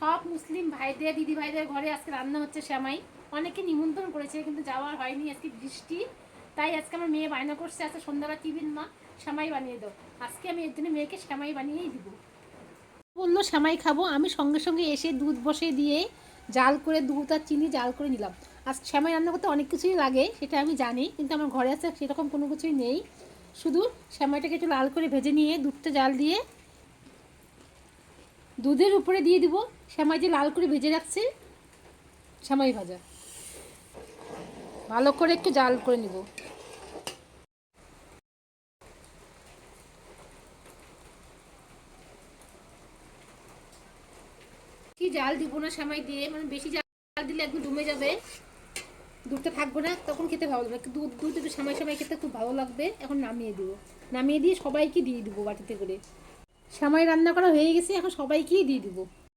সব মুসলিম ভাইদের দিদি ভাইদের ঘরে আজকে রান্না হচ্ছে সেমাই। অনেকে নিমন্ত্রণ করেছে কিন্তু যাওয়ার হয়নি, আজকে বৃষ্টি। তাই আজকে আমার মেয়ে বায়না করছে, আজকে সন্ধ্যাবেলা টিফিন মা সেমাই বানিয়ে দাও। আজকে আমি এর জন্য মেয়েকে সেমাই বানিয়েই দিব। বললো সেমাই খাবো, আমি সঙ্গে সঙ্গে এসে দুধ বসে দিয়ে জাল করে দুধ আর চিনি জাল করে নিলাম। আজ সেমাই রান্না করতে অনেক কিছুই লাগে সেটা আমি জানি, কিন্তু আমার ঘরে আছে সেরকম কোনো কিছুই নেই। শুধু সেমাইটাকে একটু লাল করে ভেজে নিয়ে দুধটা জাল দিয়ে দুধের উপরে দিয়ে দিব সেমাই যে লাল করে ভেজে রাখছি সেমাই ভাজা, ভালো করে একটু জাল করে নিব। কি জাল দিব না সেমাই দিয়ে, মানে বেশি জাল দিলে একদম জমে যাবে, দুধটা থাকবে না, তখন খেতে ভালো লাগবে। দুধ দুধ একটু সেমাই সেমাই খেতে খুব ভালো লাগবে। এখন নামিয়ে দিব, নামিয়ে দিয়ে সবাইকে দিয়ে দিব বাটিতে করে। সেমাই রান্না করা হয়ে গেছে, এখন সবাইকেই দিয়ে দিব।